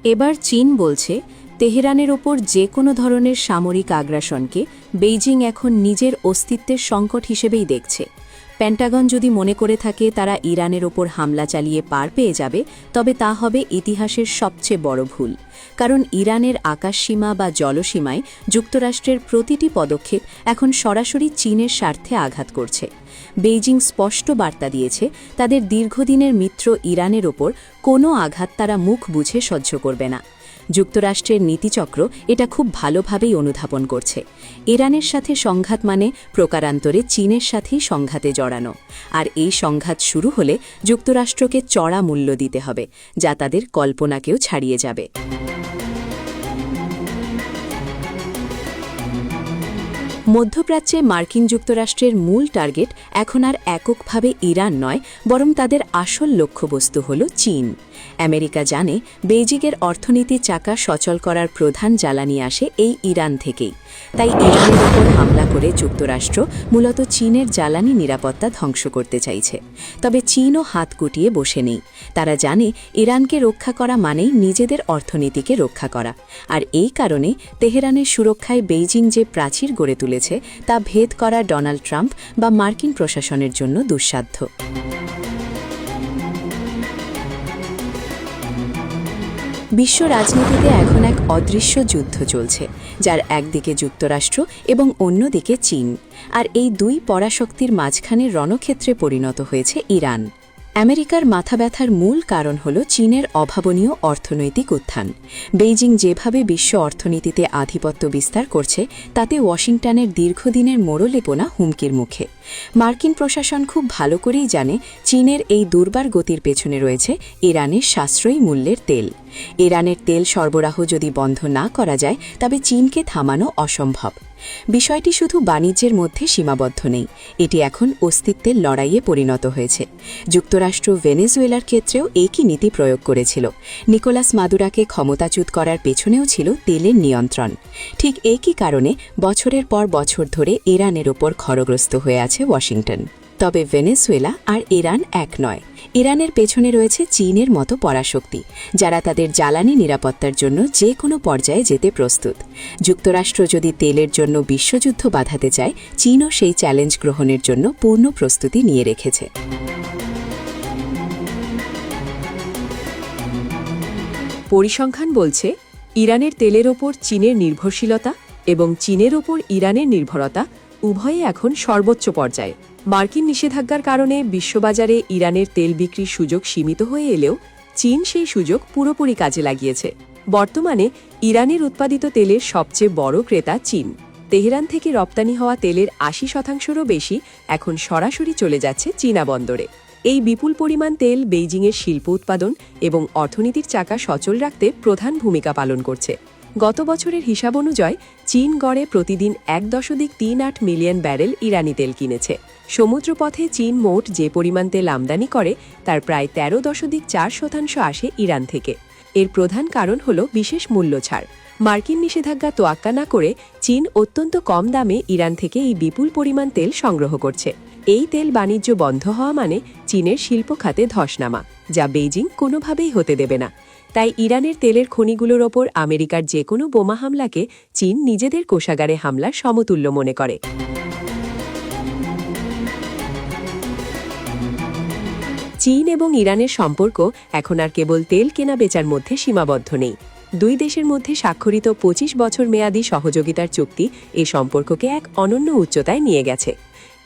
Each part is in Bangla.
এবার চীন বলছে তেহরানের ওপর যে কোনো ধরনের সামরিক আগ্রাসনকে বেইজিং এখন নিজের অস্তিত্বের সংকট হিসেবেই দেখছে। পেন্টাগন যদি মনে করে থাকে তারা ইরানের ওপর হামলা চালিয়ে পার পেয়ে যাবে, তবে তা হবে ইতিহাসের সবচেয়ে বড় ভুল। কারণ ইরানের আকাশসীমা বা জলসীমায় যুক্তরাষ্ট্রের প্রতিটি পদক্ষেপ এখন সরাসরি চীনের স্বার্থে আঘাত করছে। বেইজিং স্পষ্ট বার্তা দিয়েছে তাদের দীর্ঘদিনের মিত্র ইরানের ওপর কোনো আঘাত তারা মুখ বুঝে সহ্য করবে না। যুক্তরাষ্ট্রের নীতিচক্র এটা খুব ভালোভাবেই অনুধাবন করছে। ইরানের সাথে সংঘাত মানে প্রকারান্তরে চীনের সাথেই সংঘাতে জড়ানো, আর এই সংঘাত শুরু হলে যুক্তরাষ্ট্রকে চড়া মূল্য দিতে হবে, যা তাদের কল্পনাকেও ছাড়িয়ে যাবে। মধ্যপ্রাচ্যে মার্কিন যুক্তরাষ্ট্রের মূল টার্গেট এখন আর এককভাবে ইরান নয়, বরং তাদের আসল লক্ষ্যবস্তু হল চীন। আমেরিকা জানে বেইজিংয়ের অর্থনীতির চাকা সচল করার প্রধান জ্বালানি আসে এই ইরান থেকেই। তাই ইরানের ওপর হামলা করে যুক্তরাষ্ট্র মূলত চীনের জ্বালানি নিরাপত্তা ধ্বংস করতে চাইছে। তবে চীনও হাত গুটিয়ে বসে নেই। তারা জানে ইরানকে রক্ষা করা মানেই নিজেদের অর্থনীতিকে রক্ষা করা, আর এই কারণে তেহরানের সুরক্ষায় বেইজিং যে প্রাচীর গড়ে তুলেছে তা ভেদ করা ডোনাল্ড ট্রাম্প বা মার্কিন প্রশাসনের জন্য দুঃসাধ্য। বিশ্ব রাজনীতিতে এখন এক অদৃশ্য যুদ্ধ চলছে, যার একদিকে যুক্তরাষ্ট্র এবং অন্যদিকে চীন, আর এই দুই পরাশক্তির মাঝখানে রণক্ষেত্রে পরিণত হয়েছে ইরান। আমেরিকার মাথা ব্যথার মূল কারণ হল চীনের অভাবনীয় অর্থনৈতিক উত্থান। বেইজিং যেভাবে বিশ্ব অর্থনীতিতে আধিপত্য বিস্তার করছে তাতে ওয়াশিংটনের দীর্ঘদিনের মোড়লেপনা হুমকির মুখে। মার্কিন প্রশাসন খুব ভালো করেই জানে চীনের এই দুর্বার গতির পেছনে রয়েছে ইরানের সাশ্রয়ী মূল্যের তেল। ইরানের তেল সরবরাহ যদি বন্ধ না করা যায় তবে চীনকে থামানো অসম্ভব। বিষয়টি শুধু বাণিজ্যের মধ্যে সীমাবদ্ধ নেই, এটি এখন অস্তিত্বের লড়াইয়ে পরিণত হয়েছে। যুক্তরাষ্ট্র ভেনেজুয়েলার ক্ষেত্রেও একই নীতি প্রয়োগ করেছিল। নিকোলাস মাদুরাকে ক্ষমতাচ্যুত করার পেছনেও ছিল তেলের নিয়ন্ত্রণ। ঠিক একই কারণে বছরের পর বছর ধরে ইরানের ওপর খড়গ্রস্ত হয়ে আছে ওয়াশিংটন। তবে ভেনেজুয়েলা আর ইরান এক নয়। ইরানের পেছনে রয়েছে চীনের মতো পরাশক্তি, যারা তাদের জ্বালানি নিরাপত্তার জন্য যে কোনো পর্যায়ে যেতে প্রস্তুত। যুক্তরাষ্ট্র যদি তেলের জন্য বিশ্বযুদ্ধ বাঁধাতে চায়, চীনও সেই চ্যালেঞ্জ গ্রহণের জন্য পূর্ণ প্রস্তুতি নিয়ে রেখেছে। পরিসংখ্যান বলছে ইরানের তেলের ওপর চীনের নির্ভরশীলতা এবং চীনের ওপর ইরানের নির্ভরতা উভয়ে এখন সর্বোচ্চ পর্যায়ে। মার্কিন নিষেধাজ্ঞার কারণে বিশ্ববাজারে ইরানের তেল বিক্রির সুযোগ সীমিত হয়ে এলেও চীন সেই সুযোগ পুরোপুরি কাজে লাগিয়েছে। বর্তমানে ইরানের উৎপাদিত তেলের সবচেয়ে বড় ক্রেতা চীন। তেহরান থেকে রপ্তানি হওয়া তেলের ৮০%রও বেশি এখন সরাসরি চলে যাচ্ছে চীনা বন্দরে। এই বিপুল পরিমাণ তেল বেইজিংয়ের শিল্প উৎপাদন এবং অর্থনীতির চাকা সচল রাখতে প্রধান ভূমিকা পালন করছে। গত বছরের হিসাব অনুযায়ী চীন গড়ে প্রতিদিন ১.৩৮ মিলিয়ন ব্যারেল ইরানি তেল কিনেছে। সমুদ্রপথে চীন মোট যে পরিমাণ তেল আমদানি করে তার প্রায় ১৩.৪% আসে ইরান থেকে। এর প্রধান কারণ হল বিশেষ মূল্য ছাড়। মার্কিন নিষেধাজ্ঞা তোয়াক্কা না করে চীন অত্যন্ত কম দামে ইরান থেকে এই বিপুল পরিমাণ তেল সংগ্রহ করছে। এই তেল বাণিজ্য বন্ধ হওয়া মানে চীনের শিল্প খাতে ধস নামা, যা বেইজিং কোনোভাবেই হতে দেবে না। তাই ইরানের তেলের খনিগুলোর ওপর আমেরিকার যে কোনো বোমা হামলাকে চীন নিজেদের কোষাগারে হামলার সমতুল্য মনে করে। চীন এবং ইরানের সম্পর্ক এখন আর কেবল তেল কেনা বেচার মধ্যে সীমাবদ্ধ নেই। দুই দেশের মধ্যে স্বাক্ষরিত ২৫ বছর মেয়াদী সহযোগিতার চুক্তি এই সম্পর্ককে এক অনন্য উচ্চতায় নিয়ে গেছে।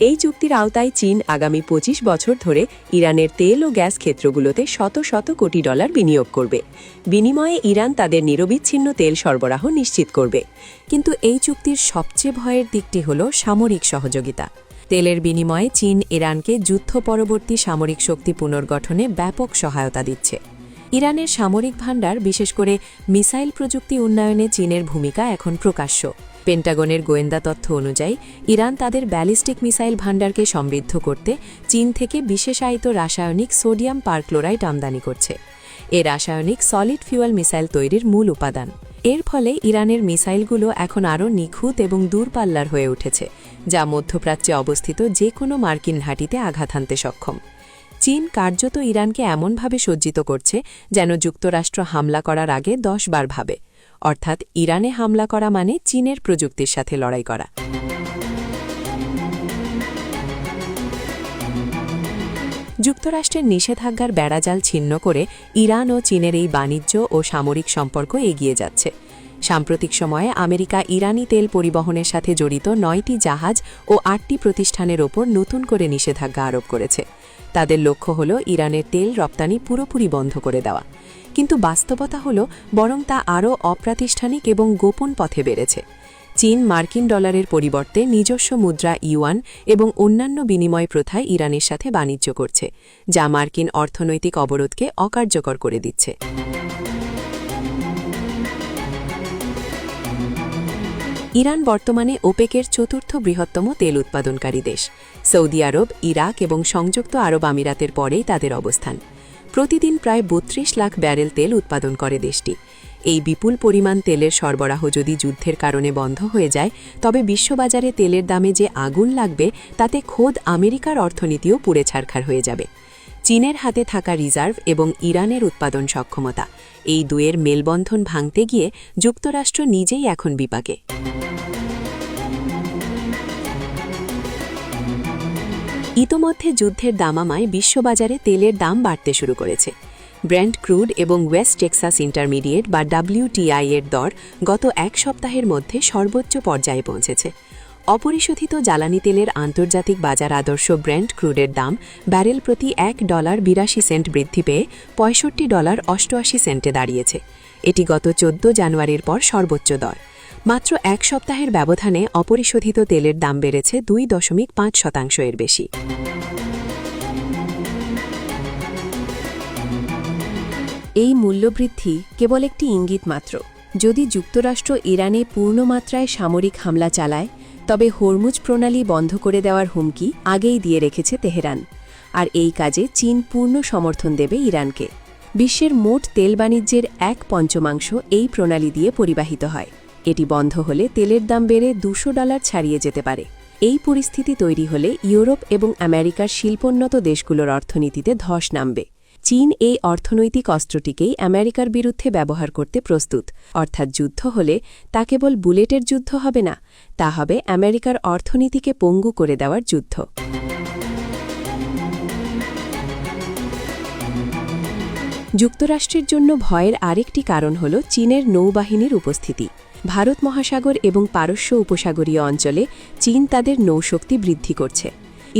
এই চুক্তির আওতায় চীন আগামী ২৫ বছর ধরে ইরানের তেল ও গ্যাস ক্ষেত্রগুলোতে শত শত কোটি ডলার বিনিয়োগ করবে। বিনিময়ে ইরান তাদের নিরবিচ্ছিন্ন তেল সরবরাহ নিশ্চিত করবে। কিন্তু এই চুক্তির সবচেয়ে ভয়ের দিকটি হল সামরিক সহযোগিতা। তেলের বিনিময়ে চীন ইরানকে যুদ্ধ পরবর্তী সামরিক শক্তি পুনর্গঠনে ব্যাপক সহায়তা দিচ্ছে। ইরানের সামরিক ভাণ্ডার, বিশেষ করে মিসাইল প্রযুক্তি উন্নয়নে চীনের ভূমিকা এখন প্রকাশ্য। পেন্টাগনের গোয়েন্দা তথ্য অনুযায়ী ইরান তাদের ব্যালিস্টিক মিসাইল ভাণ্ডারকে সমৃদ্ধ করতে চীন থেকে বিশেষায়িত রাসায়নিক সোডিয়াম পারক্লোরাইড আমদানি করছে। এ রাসায়নিক সলিড ফিউয়েল মিসাইল তৈরির মূল উপাদান। এর ফলে ইরানের মিসাইলগুলো এখন আরও নিখুঁত এবং দূরপাল্লার হয়ে উঠেছে, যা মধ্যপ্রাচ্যে অবস্থিত যে কোনো মার্কিন ঘাঁটিতে আঘাত হানতে সক্ষম। চীন কার্যত ইরানকে এমনভাবে সজ্জিত করছে যেন যুক্তরাষ্ট্র হামলা করার আগে 10 বার ভাবে, অর্থাৎ ইরানে হামলা করা মানে চীনের প্রযুক্তির সাথে লড়াই করা। যুক্তরাষ্ট্রের নিষেধাজ্ঞার বেড়াজাল ছিন্ন করে ইরান ও চীনের এই বাণিজ্য ও সামরিক সম্পর্ক এগিয়ে যাচ্ছে। সাম্প্রতিক সময়ে আমেরিকা ইরানি তেল পরিবহনের সাথে জড়িত 9টি জাহাজ ও 8টি প্রতিষ্ঠানের ওপর নতুন করে নিষেধাজ্ঞা আরোপ করেছে। তাদের লক্ষ্য হল ইরানের তেল রপ্তানি পুরোপুরি বন্ধ করে দেওয়া। কিন্তু বাস্তবতা হল বরং তা আরও অপ্রাতিষ্ঠানিক এবং গোপন পথে বেড়েছে। চীন মার্কিন ডলারের পরিবর্তে নিজস্ব মুদ্রা ইউয়ান এবং অন্যান্য বিনিময় প্রথায় ইরানের সাথে বাণিজ্য করছে, যা মার্কিন অর্থনৈতিক অবরোধকে অকার্যকর করে দিচ্ছে। ইরান বর্তমানে ওপেকের চতুর্থ বৃহত্তম তেল উৎপাদনকারী দেশ। সৌদি আরব, ইরাক এবং সংযুক্ত আরব আমিরাতের পরেই তাদের অবস্থান। প্রতিদিন প্রায় 32 লাখ ব্যারেল তেল উৎপাদন করে দেশটি। এই বিপুল পরিমাণ তেলের সরবরাহ যদি যুদ্ধের কারণে বন্ধ হয়ে যায়, তবে বিশ্ববাজারে তেলের দামে যে আগুন লাগবে তাতে খোদ আমেরিকার অর্থনীতিও পুড়ে ছারখার হয়ে যাবে। চীনের হাতে থাকা রিজার্ভ এবং ইরানের উৎপাদন সক্ষমতা, এই দুয়ের মেলবন্ধন ভাঙতে গিয়ে যুক্তরাষ্ট্র নিজেই এখন বিপাকে। ইতোমধ্যে যুদ্ধের দামামায় বিশ্ববাজারে তেলের দাম বাড়তে শুরু করেছে। ব্রেন্ট ক্রুড এবং ওয়েস্ট টেক্সাস ইন্টারমিডিয়েট বা WTI এর দর গত এক সপ্তাহের মধ্যে সর্বোচ্চ পর্যায়ে পৌঁছেছে। অপরিশোধিত জ্বালানি তেলের আন্তর্জাতিক বাজার আদর্শ ব্রেন্ট ক্রুডের দাম ব্যারেল প্রতি $1.82 বৃদ্ধি পেয়ে $65.88 দাঁড়িয়েছে। এটি গত 14 জানুয়ারির পর সর্বোচ্চ দর। মাত্র এক সপ্তাহের ব্যবধানে অপরিশোধিত তেলের দাম বেড়েছে 2.5% এর বেশি। এই মূল্যবৃদ্ধি কেবল একটি ইঙ্গিত মাত্র। যদি যুক্তরাষ্ট্র ইরানে পূর্ণমাত্রায় সামরিক হামলা চালায়, তবে হরমুজ প্রণালী বন্ধ করে দেওয়ার হুমকি আগেই দিয়ে রেখেছে তেহরান। আর এই কাজে চীন পূর্ণ সমর্থন দেবে ইরানকে। বিশ্বের মোট তেল বাণিজ্যের 1/5 এই প্রণালী দিয়ে পরিবাহিত হয়। এটি বন্ধ হলে তেলের দাম বেড়ে $200 ছাড়িয়ে যেতে পারে। এই পরিস্থিতি তৈরি হলে ইউরোপ এবং আমেরিকার শিল্পোন্নত দেশগুলোর অর্থনীতিতে ধস নামবে। চীন এই অর্থনৈতিক অস্ত্রটিকেই আমেরিকার বিরুদ্ধে ব্যবহার করতে প্রস্তুত। অর্থাৎ যুদ্ধ হলে তা কেবল বুলেটের যুদ্ধ হবে না, তা হবে আমেরিকার অর্থনীতিকে পঙ্গু করে দেওয়ার যুদ্ধ। যুক্তরাষ্ট্রের জন্য ভয়ের আরেকটি কারণ হল চীনের নৌবাহিনীর উপস্থিতি। ভারত মহাসাগর এবং পারস্য উপসাগরীয় অঞ্চলে চীন তাদের নৌশক্তি বৃদ্ধি করছে।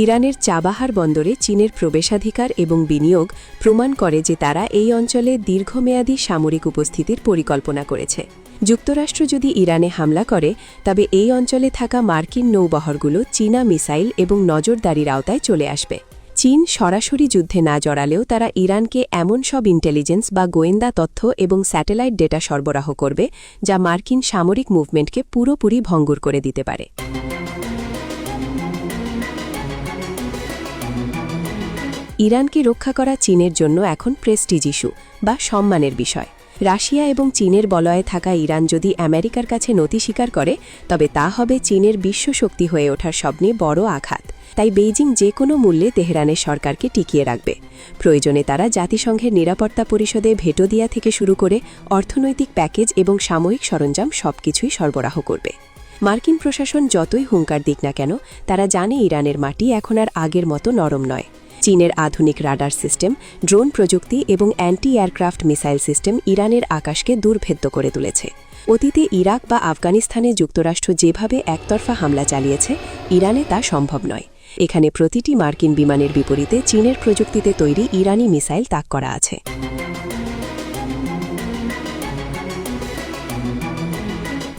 ইরানের চাবাহার বন্দরে চীনের প্রবেশাধিকার এবং বিনিয়োগ প্রমাণ করে যে তারা এই অঞ্চলে দীর্ঘমেয়াদী সামরিক উপস্থিতির পরিকল্পনা করেছে। যুক্তরাষ্ট্র যদি ইরানে হামলা করে, তবে এই অঞ্চলে থাকা মার্কিন নৌবহরগুলো চীনা মিসাইল এবং নজরদারির আওতায় চলে আসবে। চীন সরাসরি যুদ্ধে না জড়ালেও তারা ইরানকে এমন সব ইন্টেলিজেন্স বা গোয়েন্দা তথ্য এবং স্যাটেলাইট ডেটা সরবরাহ করবে যা মার্কিন সামরিক মুভমেন্টকে পুরোপুরি ভঙ্গুর করে দিতে পারে। ইরানকে রক্ষা করা চীনের জন্য এখন প্রেস্টিজ ইস্যু বা সম্মানের বিষয়। রাশিয়া এবং চীনের বলয়ে থাকা ইরান যদি আমেরিকার কাছে নতি স্বীকার করে, তবে তা হবে চীনের বিশ্বশক্তি হয়ে ওঠার সবচেয়ে বড় আঘাত। তাই বেইজিং যে কোনো মূল্যে তেহরানের সরকারকে টিকিয়ে রাখবে। প্রয়োজনে তারা জাতিসংঘের নিরাপত্তা পরিষদে ভেটো দেয়া থেকে শুরু করে অর্থনৈতিক প্যাকেজ এবং সাময়িক সরঞ্জাম সবকিছুই সরবরাহ করবে। মার্কিন প্রশাসন যতই হুঙ্কার দিক না কেন, তারা জানে ইরানের মাটি এখন আর আগের মতো নরম নয়। চীনের আধুনিক রাডার সিস্টেম, ড্রোন প্রযুক্তি এবং অ্যান্টি এয়ারক্রাফট মিসাইল সিস্টেম ইরানের আকাশকে দুর্ভেদ্য করে তুলেছে। অতীতে ইরাক বা আফগানিস্তানে যুক্তরাষ্ট্র যেভাবে একতরফা হামলা চালিয়েছে, ইরানে তা সম্ভব নয়। এখানে প্রতিটি মার্কিন বিমানের বিপরীতে চীনের প্রযুক্তিতে তৈরি ইরানি মিসাইল তাক করা আছে।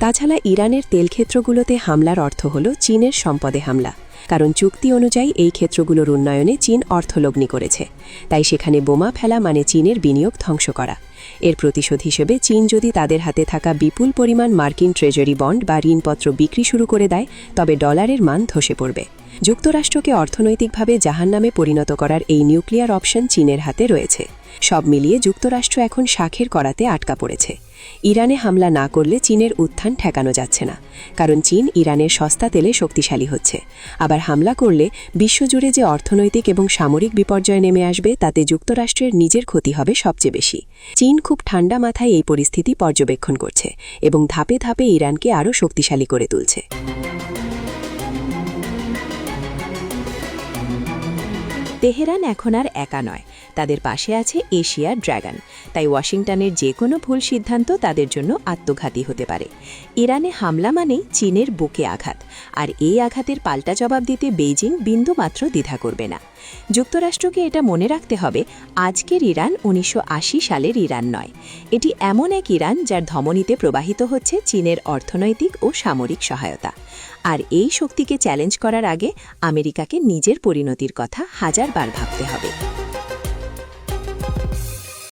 তাছাড়া ইরানের তেলক্ষেত্রগুলোতে হামলার অর্থ হল চীনের সম্পদে হামলা, কারণ চুক্তি অনুযায়ী এই ক্ষেত্রগুলোর উন্নয়নে চীন অর্থলগ্নি করেছে। তাই সেখানে বোমা ফেলা মানে চীনের বিনিয়োগ ধ্বংস করা। এর প্রতিশোধ হিসেবে চীন যদি তাদের হাতে থাকা বিপুল পরিমাণ মার্কিন ট্রেজারি বন্ড বা ঋণপত্র বিক্রি শুরু করে দেয়, তবে ডলারের মান ধসে পড়বে। যুক্তরাষ্ট্রকে অর্থনৈতিকভাবে জাহান্নামে পরিণত করার এই নিউক্লিয়ার অপশন চীনের হাতে রয়েছে। সব মিলিয়ে যুক্তরাষ্ট্র এখন শাখের করাতে আটকা পড়েছে। ইরানে হামলা না করলে চীনের উত্থান ঠেকানো যাচ্ছে না, কারণ চীন ইরানের সস্তা তেলে শক্তিশালী হচ্ছে। আবার হামলা করলে বিশ্বজুড়ে যে অর্থনৈতিক এবং সামরিক বিপর্যয় নেমে আসবে, তাতে যুক্তরাষ্ট্রের নিজের ক্ষতি হবে সবচেয়ে বেশি। চীন খুব ঠান্ডা মাথায় এই পরিস্থিতি পর্যবেক্ষণ করছে এবং ধাপে ধাপে ইরানকে আরও শক্তিশালী করে তুলছে। তেহরান এখন আর একা নয়, তাদের পাশে আছে এশিয়ার ড্রাগন। তাই ওয়াশিংটনের যে কোনো ভুল সিদ্ধান্ত তাদের জন্য আত্মঘাতী হতে পারে। ইরানে হামলা মানেই চীনের বুকে আঘাত, আর এই আঘাতের পাল্টা জবাব দিতে বেইজিং বিন্দুমাত্র দ্বিধা করবে না। যুক্তরাষ্ট্রকে এটা মনে রাখতে হবে, আজকের ইরান 1980 সালের ইরান নয়। এটি এমন এক ইরান যার ধমনীতে প্রবাহিত হচ্ছে চীনের অর্থনৈতিক ও সামরিক সহায়তা। আর এই শক্তিকে চ্যালেঞ্জ করার আগে আমেরিকাকে নিজের পরিণতির কথা হাজারবার ভাবতে হবে।